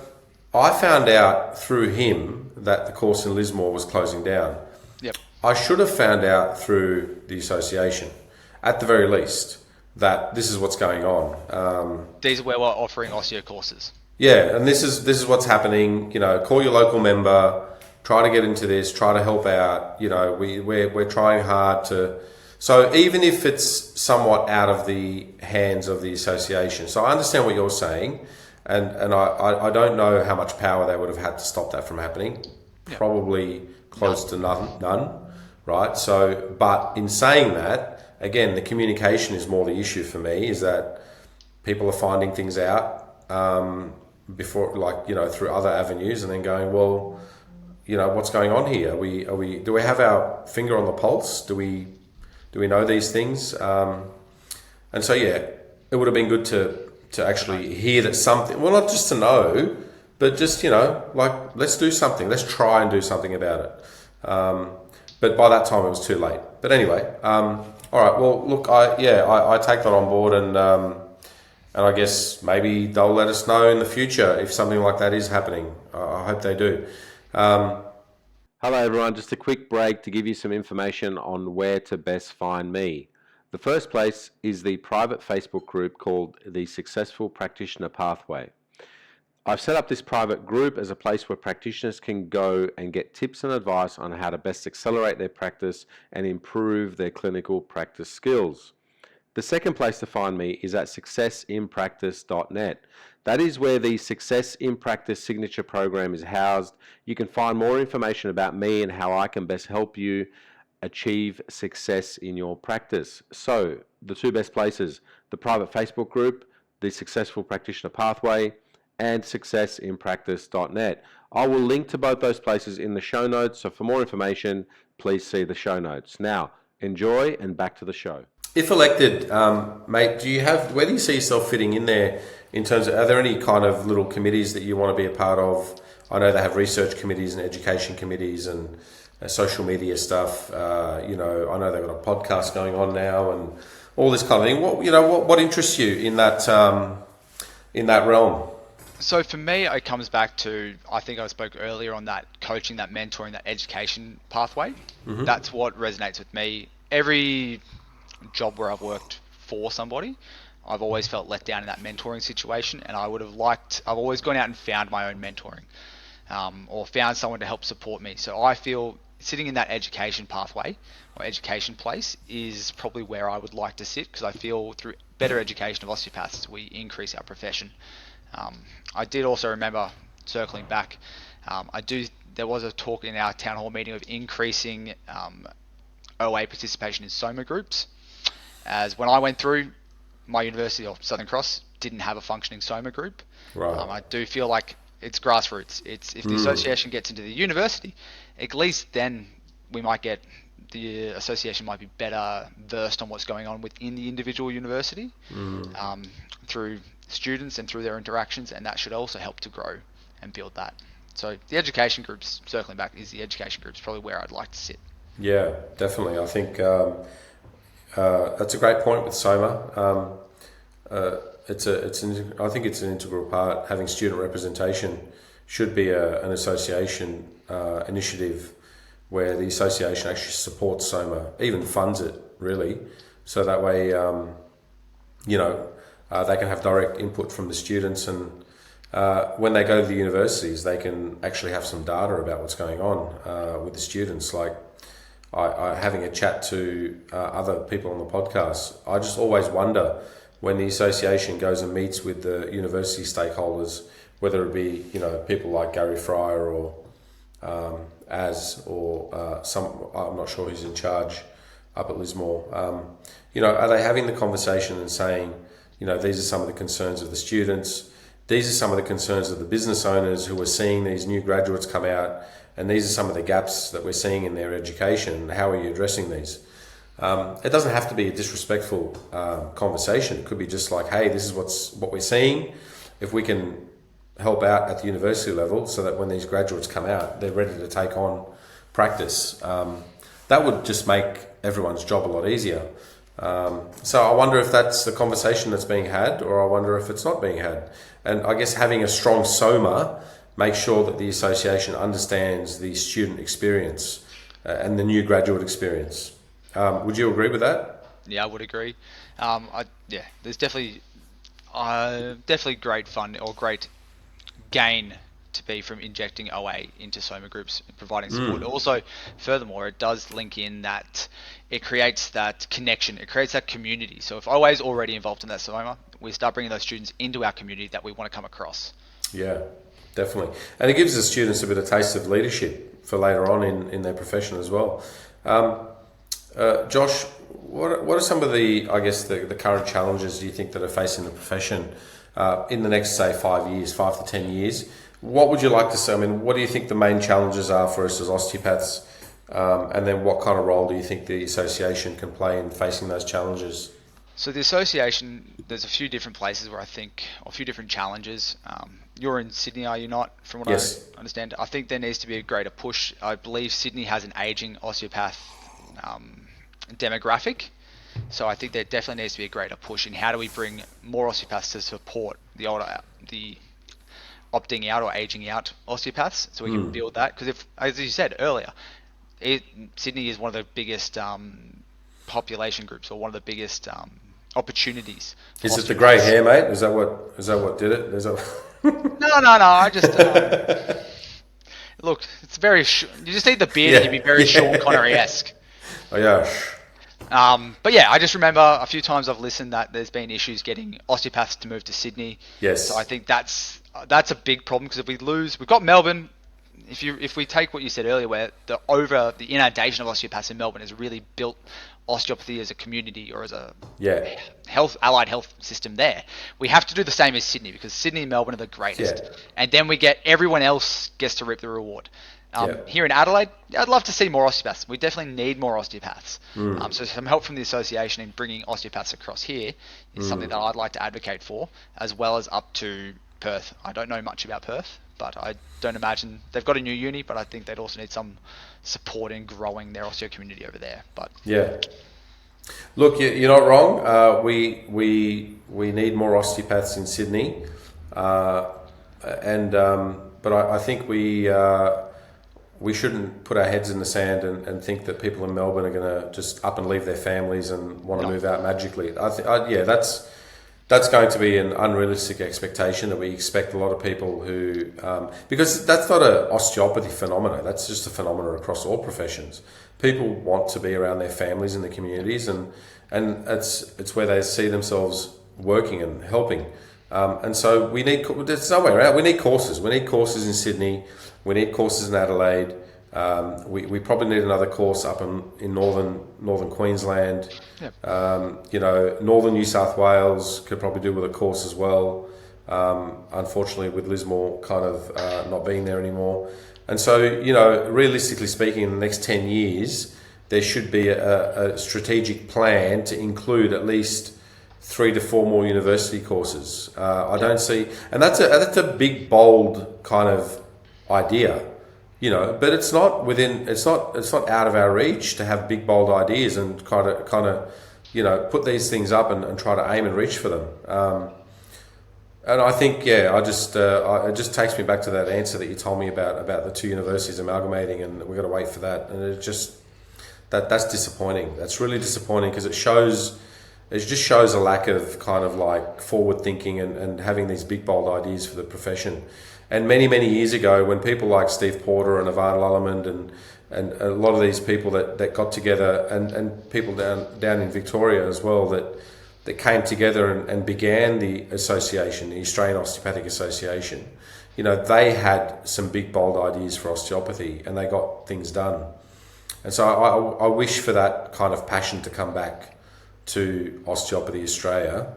I found out through him that the course in Lismore was closing down. Yep. I should have found out through the association, at the very least, that this is what's going on. These are where we're offering osteo courses. Yeah, and this is what's happening. Call your local member, try to get into this, try to help out. We're trying hard to. So even if it's somewhat out of the hands of the association, so I understand what you're saying, and I don't know how much power they would have had to stop that from happening. Yeah. Probably close to none, right? So, but in saying that, again, the communication is more the issue for me. Is that people are finding things out before, through other avenues, and then going, well, what's going on here? Do we have our finger on the pulse? Do we know these things? And so, yeah, it would have been good to actually hear that something, well, not just to know, but just, let's do something. Let's try and do something about it. But by that time, it was too late. But anyway, all right, well, look, I take that on board, and I guess maybe they'll let us know in the future if something like that is happening. I hope they do. Hello everyone, just a quick break to give you some information on where to best find me. The first place is the private Facebook group called the Successful Practitioner Pathway. I've set up this private group as a place where practitioners can go and get tips and advice on how to best accelerate their practice and improve their clinical practice skills. The second place to find me is at successinpractice.net. That is where the Success in Practice signature program is housed. You can find more information about me and how I can best help you achieve success in your practice. So, the two best places, the private Facebook group, the Successful Practitioner Pathway, and successinpractice.net. I will link to both those places in the show notes, so for more information, please see the show notes. Now, enjoy, and back to the show. If elected, mate, where do you see yourself fitting in there in terms of, are there any kind of little committees that you want to be a part of? I know they have research committees and education committees and social media stuff. I know they've got a podcast going on now and all this kind of thing. What interests you in that realm? So for me, it comes back to, I think I spoke earlier on that coaching, that mentoring, that education pathway. Mm-hmm. That's what resonates with me. Every job where I've worked for somebody, I've always felt let down in that mentoring situation, and I've always gone out and found my own mentoring, or found someone to help support me. So I feel sitting in that education pathway or education place is probably where I would like to sit, because I feel through better education of osteopaths, we increase our profession. I did also remember, circling back, there was a talk in our town hall meeting of increasing OA participation in SOMA groups, as when I went through, my university, or Southern Cross, didn't have a functioning SOMA group. Right. I do feel like it's grassroots. If the association gets into the university, at least then the association might be better versed on what's going on within the individual university, through students and through their interactions, and that should also help to grow and build that. So the education groups, circling back, is probably where I'd like to sit. Yeah, definitely. I think that's a great point with SOMA. I think it's an integral part. Having student representation should be an association initiative where the association actually supports SOMA, even funds it, really, so that way they can have direct input from the students, and when they go to the universities, they can actually have some data about what's going on with the students. Like I having a chat to other people on the podcast, I just always wonder when the association goes and meets with the university stakeholders, whether it be people like Gary Fryer or I'm not sure who's in charge up at Lismore. Are they having the conversation and saying, these are some of the concerns of the students? these are some of the concerns of the business owners who are seeing these new graduates come out, and these are some of the gaps that we're seeing in their education. How are you addressing these? It doesn't have to be a disrespectful conversation. It could be just like, hey, this is what we're seeing. If we can help out at the university level so that when these graduates come out, they're ready to take on practice. That would just make everyone's job a lot easier. So I wonder if that's the conversation that's being had, or I wonder if it's not being had. And I guess having a strong SOMA makes sure that the association understands the student experience and the new graduate experience. Would you agree with that? Yeah, I would agree. There's definitely great fun or great gain to be from injecting OA into SOMA groups and providing support. Also, furthermore, it does link in that it creates that connection, it creates that community. So if OA is already involved in that SOMA, we start bringing those students into our community that we want to come across. Yeah, definitely. And it gives the students a bit of taste of leadership for later on in their profession as well. Josh, what are some of the current challenges do you think that are facing the profession in the next, say, 5 to 10 years? What would you like to see? I mean, what do you think the main challenges are for us as osteopaths? And then what kind of role do you think the association can play in facing those challenges? So the association, there's a few different places where I think, or a few different challenges. You're in Sydney, are you not? From what Yes. I understand, I think there needs to be a greater push. I believe Sydney has an aging osteopath demographic. So I think there definitely needs to be a greater push in how do we bring more osteopaths to support the opting out or aging out osteopaths, so we can build that. Because if, as you said earlier, Sydney is one of the biggest population groups, or one of the biggest opportunities. Is it the grey hair, mate? Is that what did it? No. I just look. It's very. You just need the beard, and you'd be very Sean Connery-esque. Oh yeah. But yeah, I just remember a few times I've listened that there's been issues getting osteopaths to move to Sydney. Yes. So I think that's a big problem, because if we lose, we've got Melbourne. If we take what you said earlier, where the inundation of osteopaths in Melbourne has really built osteopathy as a community, or as a allied health system there, we have to do the same as Sydney, because Sydney and Melbourne are the greatest, and then everyone else gets to reap the reward. Here in Adelaide, I'd love to see more osteopaths. We definitely need more osteopaths. So some help from the association in bringing osteopaths across here is something that I'd like to advocate for, as well as up to Perth. I don't know much about Perth, but I don't imagine they've got a new uni, but I think they'd also need some support in growing their osteo community over there. But yeah, look, you're not wrong. We need more osteopaths in Sydney, but I think we shouldn't put our heads in the sand and think that people in Melbourne are going to just up and leave their families and want to move out magically. That's going to be an unrealistic expectation, that we expect a lot of people who, because that's not an osteopathy phenomenon, that's just a phenomenon across all professions. People want to be around their families and their communities, and it's where they see themselves working and helping. And so there's no way around. We need courses. We need courses in Sydney. We need courses in Adelaide. We probably need another course up in northern Queensland. Yep. Northern New South Wales could probably do with a course as well. Unfortunately, with Lismore kind of not being there anymore. And so, realistically speaking, in the next 10 years, there should be a strategic plan to include at least 3 to 4 more university courses. I don't see, and that's a big, bold kind of idea. But it's not out of our reach to have big, bold ideas and kind of put these things up and try to aim and reach for them. And I think, it just takes me back to that answer that you told me about the 2 universities amalgamating, and we've got to wait for that. And it just, that's disappointing. That's really disappointing, because it just shows a lack of kind of like forward thinking and having these big, bold ideas for the profession. And many, many years ago, when people like Steve Porter and Ivan Lullerman and a lot of these people that got together, and people down in Victoria as well, that came together and began the association, the Australian Osteopathic Association, they had some big, bold ideas for osteopathy, and they got things done. And so I wish for that kind of passion to come back to Osteopathy Australia.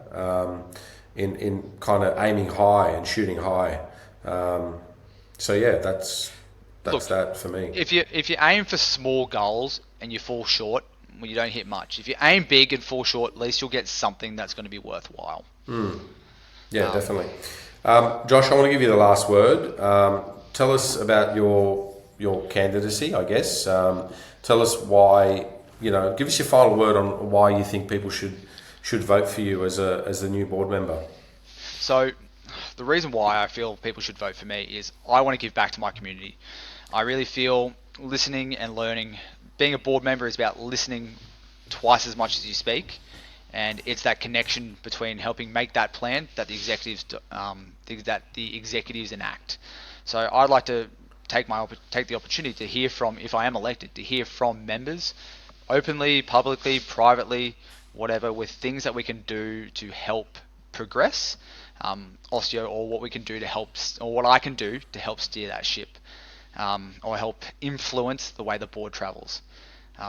in kind of aiming high and shooting high. So yeah, that's Look, that for me. If you aim for small goals and you fall short, well, you don't hit much. If you aim big and fall short, at least you'll get something that's going to be worthwhile. Yeah, definitely. Josh, I want to give you the last word. Tell us about your candidacy, I guess. Tell us why, give us your final word on why you think people should vote for you as the new board member. So the reason why I feel people should vote for me is I want to give back to my community. I really feel listening and learning. Being a board member is about listening twice as much as you speak, and it's that connection between helping make that plan that the executives enact. So I'd like to take the opportunity to hear from, if I am elected, to hear from members openly, publicly, privately, whatever, with things that we can do to help progress osteo, or what we can do to help, or what I can do to help steer that ship, or help influence the way the board travels.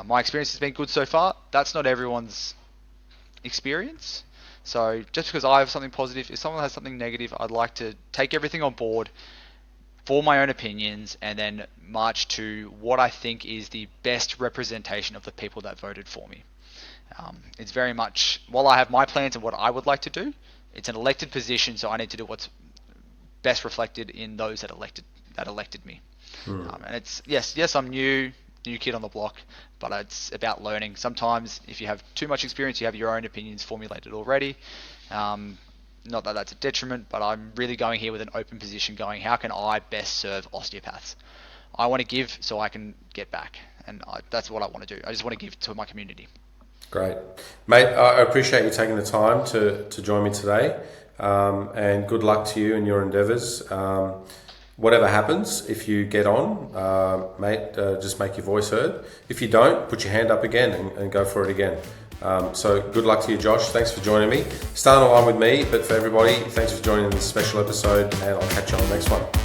My experience has been good so far. That's not everyone's experience. So just because I have something positive, if someone has something negative, I'd like to take everything on board for my own opinions and then march to what I think is the best representation of the people that voted for me. It's very much, while I have my plans and what I would like to do, it's an elected position, so I need to do what's best reflected in those that elected me. And it's yes, I'm new kid on the block, but it's about learning. Sometimes if you have too much experience, you have your own opinions formulated already. Not that that's a detriment, but I'm really going here with an open position, going, how can I best serve osteopaths? I want to give so I can get back, and that's what I want to do. I just want to give to my community. Great. Mate, I appreciate you taking the time to join me today, and good luck to you in your endeavours. Whatever happens, if you get on, mate, just make your voice heard. If you don't, put your hand up again and go for it again. So good luck to you, Josh. Thanks for joining me. Stay on the line with me, but for everybody, thanks for joining this special episode, and I'll catch you on the next one.